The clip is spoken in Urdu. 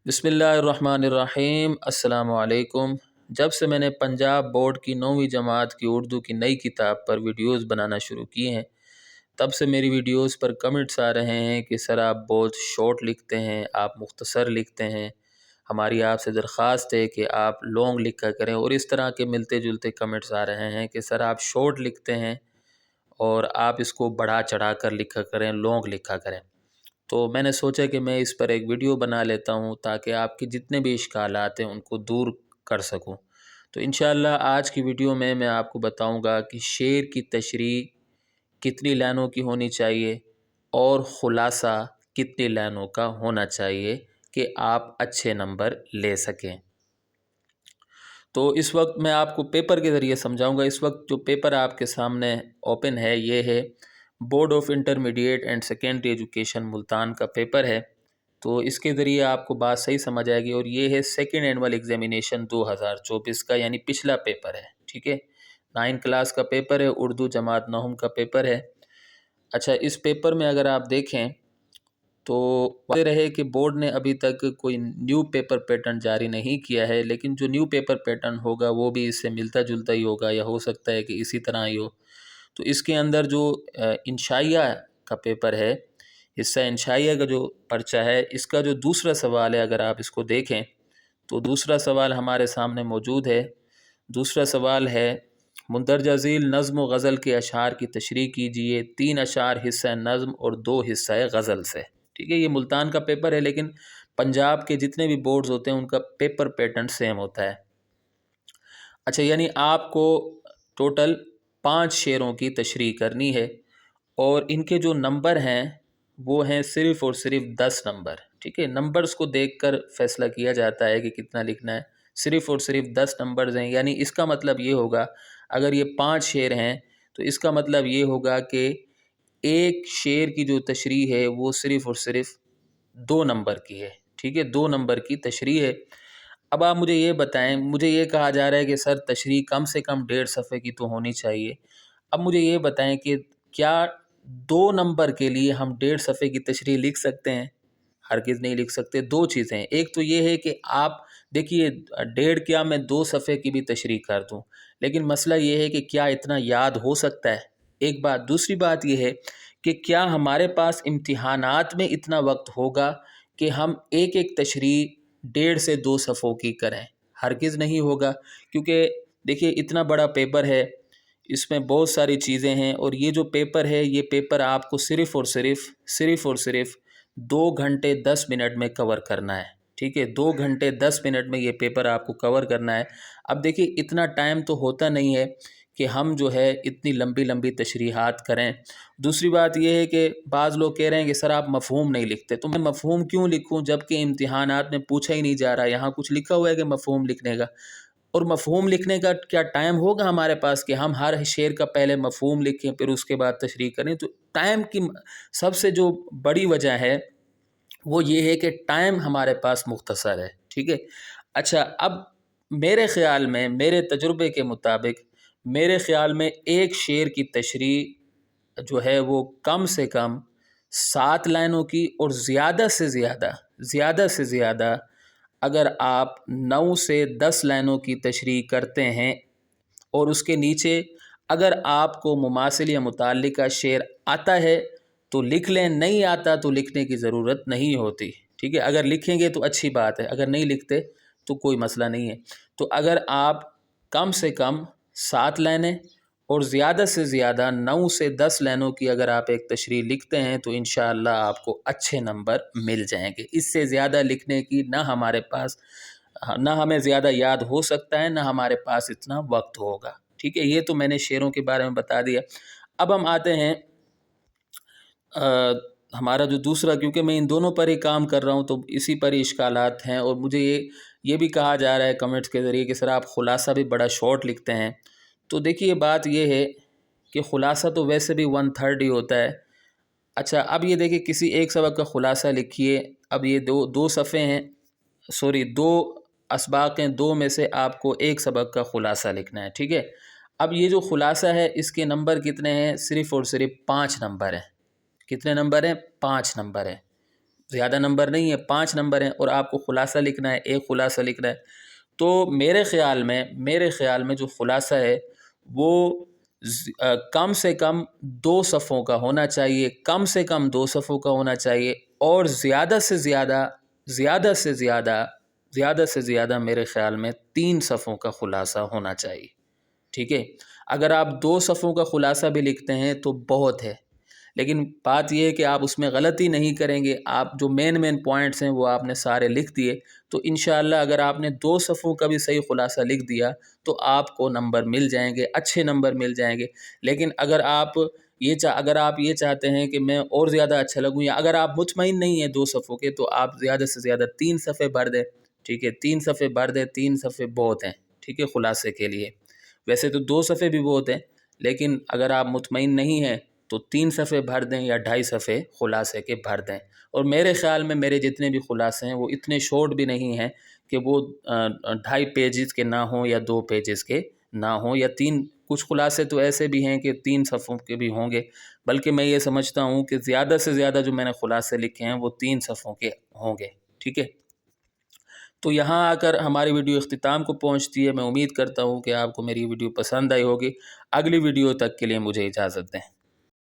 بسم اللہ الرحمن الرحیم۔ السلام علیکم۔ جب سے میں نے پنجاب بورڈ کی 9ویں جماعت کی اردو کی نئی کتاب پر ویڈیوز بنانا شروع کیے ہیں، تب سے میری ویڈیوز پر کمنٹس آ رہے ہیں کہ سر آپ بہت شارٹ لکھتے ہیں، آپ مختصر لکھتے ہیں، ہماری آپ سے درخواست ہے کہ آپ لانگ لکھا کریں، اور اس طرح کے ملتے جلتے کمنٹس آ رہے ہیں کہ سر آپ شارٹ لکھتے ہیں اور آپ اس کو بڑھا چڑھا کر لکھا کریں، لانگ لکھا کریں۔ تو میں نے سوچا کہ میں اس پر ایک ویڈیو بنا لیتا ہوں تاکہ آپ کے جتنے بھی اشکالات ہیں ان کو دور کر سکوں۔ تو انشاءاللہ آج کی ویڈیو میں آپ کو بتاؤں گا کہ شعر کی تشریح کتنی لائنوں کی ہونی چاہیے اور خلاصہ کتنی لائنوں کا ہونا چاہیے کہ آپ اچھے نمبر لے سکیں۔ تو اس وقت میں آپ کو پیپر کے ذریعے سمجھاؤں گا۔ اس وقت جو پیپر آپ کے سامنے اوپن ہے یہ ہے board of intermediate and secondary education Multan کا پیپر ہے۔ تو اس کے ذریعے آپ کو بات صحیح سمجھ آئے گی، اور یہ ہے سیکنڈ اینول ایگزامینیشن 2024 کا، یعنی پچھلا پیپر ہے، ٹھیک ہے۔ 9 کلاس کا پیپر ہے، اردو جماعت 9 کا پیپر ہے۔ اچھا، اس پیپر میں اگر آپ دیکھیں تو واضح رہے کہ بورڈ نے ابھی تک کوئی نیو پیپر پیٹرن جاری نہیں کیا ہے، لیکن جو نیو پیپر پیٹرن ہوگا وہ بھی اس سے ملتا جلتا ہی ہوگا، یا ہو سکتا ہے کہ اسی طرح ہی ہو۔ تو اس کے اندر جو انشائیہ کا پیپر ہے، حصہ انشائیہ کا جو پرچہ ہے، اس کا جو دوسرا سوال ہے، اگر آپ اس کو دیکھیں تو دوسرا سوال ہمارے سامنے موجود ہے۔ دوسرا سوال ہے مندرجہ ذیل نظم و غزل کے اشعار کی تشریح کیجیے، 3 اشعار حصہ نظم اور 2 حصہ غزل سے، ٹھیک ہے۔ یہ ملتان کا پیپر ہے، لیکن پنجاب کے جتنے بھی بورڈز ہوتے ہیں ان کا پیپر پیٹرن سیم ہوتا ہے۔ اچھا، یعنی آپ کو ٹوٹل 5 شعروں کی تشریح کرنی ہے، اور ان کے جو نمبر ہیں وہ ہیں صرف اور صرف 10 نمبر، ٹھیک ہے۔ نمبرز کو دیکھ کر فیصلہ کیا جاتا ہے کہ کتنا لکھنا ہے، صرف اور صرف 10 نمبرز ہیں، یعنی اس کا مطلب یہ ہوگا اگر یہ 5 شعر ہیں تو اس کا مطلب یہ ہوگا کہ ایک شعر کی جو تشریح ہے وہ صرف اور صرف 2 نمبر کی ہے، ٹھیک ہے، 2 نمبر کی تشریح ہے۔ اب آپ مجھے یہ بتائیں، مجھے یہ کہا جا رہا ہے کہ سر تشریح کم سے کم 1.5 صفحے کی تو ہونی چاہیے۔ اب مجھے یہ بتائیں کہ کیا 2 نمبر کے لیے ہم 1.5 صفحے کی تشریح لکھ سکتے ہیں؟ ہرگز نہیں لکھ سکتے۔ 2 چیزیں، ایک تو یہ ہے کہ آپ دیکھیے 1.5 کیا میں 2 صفحے کی بھی تشریح کر دوں، لیکن مسئلہ یہ ہے کہ کیا اتنا یاد ہو سکتا ہے، ایک بات۔ دوسری بات یہ ہے کہ کیا ہمارے پاس امتحانات میں اتنا وقت ہوگا کہ ہم ایک ایک تشریح 1.5 سے 2 صفحوں کی کریں؟ ہرگز نہیں ہوگا، کیونکہ دیکھیے اتنا بڑا پیپر ہے، اس میں بہت ساری چیزیں ہیں، اور یہ جو پیپر ہے یہ پیپر آپ کو صرف اور صرف 2 گھنٹے 10 منٹ میں کور کرنا ہے، ٹھیک ہے۔ 2 گھنٹے 10 منٹ میں یہ پیپر آپ کو کور کرنا ہے۔ اب دیکھیے اتنا ٹائم تو ہوتا نہیں ہے کہ ہم جو ہے اتنی لمبی لمبی تشریحات کریں۔ دوسری بات یہ ہے کہ بعض لوگ کہہ رہے ہیں کہ سر آپ مفہوم نہیں لکھتے، تو میں مفہوم کیوں لکھوں جب کہ امتحانات میں پوچھا ہی نہیں جا رہا، یہاں کچھ لکھا ہوا ہے کہ مفہوم لکھنے کا، اور مفہوم لکھنے کا کیا ٹائم ہوگا ہمارے پاس کہ ہم ہر شعر کا پہلے مفہوم لکھیں پھر اس کے بعد تشریح کریں؟ تو ٹائم کی سب سے جو بڑی وجہ ہے وہ یہ ہے کہ ٹائم ہمارے پاس مختصر ہے، ٹھیک ہے۔ اچھا، اب میرے خیال میں، میرے تجربے کے مطابق، میرے خیال میں ایک شعر کی تشریح جو ہے وہ کم سے کم 7 لائنوں کی، اور زیادہ سے زیادہ اگر آپ 9 سے 10 لائنوں کی تشریح کرتے ہیں، اور اس کے نیچے اگر آپ کو مماثل یا متعلقہ شعر آتا ہے تو لکھ لیں، نہیں آتا تو لکھنے کی ضرورت نہیں ہوتی، ٹھیک ہے۔ اگر لکھیں گے تو اچھی بات ہے، اگر نہیں لکھتے تو کوئی مسئلہ نہیں ہے۔ تو اگر آپ کم سے کم 7 لائنیں اور زیادہ سے زیادہ 9 سے 10 لائنوں کی اگر آپ ایک تشریح لکھتے ہیں تو انشاءاللہ آپ کو اچھے نمبر مل جائیں گے۔ اس سے زیادہ لکھنے کی نہ ہمارے پاس، نہ ہمیں زیادہ یاد ہو سکتا ہے، نہ ہمارے پاس اتنا وقت ہوگا، ٹھیک ہے۔ یہ تو میں نے شعروں کے بارے میں بتا دیا۔ اب ہم آتے ہیں ہمارا جو دوسرا، کیونکہ میں ان دونوں پر ہی کام کر رہا ہوں تو اسی پر ہی اشکالات ہیں، اور مجھے یہ بھی کہا جا رہا ہے کمنٹس کے ذریعے کہ سر آپ خلاصہ بھی بڑا شارٹ لکھتے ہیں۔ تو دیکھیے بات یہ ہے کہ خلاصہ تو ویسے بھی 1/3 ہی ہوتا ہے۔ اچھا، اب یہ دیکھیے کسی ایک سبق کا خلاصہ لکھیے، اب یہ دو صفحے ہیں، سوری 2 اسباق ہیں، 2 میں سے آپ کو ایک سبق کا خلاصہ لکھنا ہے، ٹھیک ہے۔ اب یہ جو خلاصہ ہے اس کے نمبر کتنے ہیں؟ صرف اور صرف 5 نمبر ہیں۔ کتنے نمبر ہیں؟ 5 نمبر ہیں۔ زیادہ نمبر نہیں ہے، 5 نمبر ہیں اور آپ کو خلاصہ لکھنا ہے، ایک خلاصہ لکھنا ہے. تو میرے خیال میں جو خلاصہ ہے وہ کم سے کم 2 صفحوں کا ہونا چاہیے، کم سے کم 2 صفحوں کا ہونا چاہیے، اور زیادہ سے زیادہ میرے خیال میں 3 صفحوں کا خلاصہ ہونا چاہیے. ٹھیک ہے، اگر آپ 2 صفحوں کا خلاصہ بھی لکھتے ہیں تو بہت ہے، لیکن بات یہ ہے کہ آپ اس میں غلطی نہیں کریں گے. آپ جو مین پوائنٹس ہیں وہ آپ نے سارے لکھ دیے، تو انشاءاللہ اگر آپ نے 2 صفحوں کا بھی صحیح خلاصہ لکھ دیا تو آپ کو نمبر مل جائیں گے، اچھے نمبر مل جائیں گے. لیکن اگر آپ یہ چاہتے ہیں کہ میں اور زیادہ اچھا لگوں، یا اگر آپ مطمئن نہیں ہیں 2 صفحوں کے، تو آپ زیادہ سے زیادہ 3 صفحے بھر دیں. ٹھیک ہے، 3 صفحے بھر دیں، 3 صفحے بہت ہیں. ٹھیک ہے، خلاصے کے لیے ویسے تو 2 صفحے بھی بہت ہیں، لیکن اگر آپ مطمئن نہیں ہیں تو 3 صفحے بھر دیں یا 2.5 صفحے خلاصے کے بھر دیں. اور میرے خیال میں میرے جتنے بھی خلاصے ہیں وہ اتنے شارٹ بھی نہیں ہیں کہ وہ 2.5 پیجز کے نہ ہوں یا 2 پیجز کے نہ ہوں، یا 3. کچھ خلاصے تو ایسے بھی ہیں کہ 3 صفحوں کے بھی ہوں گے، بلکہ میں یہ سمجھتا ہوں کہ زیادہ سے زیادہ جو میں نے خلاصے لکھے ہیں وہ 3 صفحوں کے ہوں گے. ٹھیک ہے، تو یہاں آ کر ہماری ویڈیو اختتام کو پہنچتی ہے. میں امید کرتا ہوں کہ آپ کو میری ویڈیو پسند آئی ہوگی. اگلی ویڈیو تک کے لیے مجھے اجازت دیں.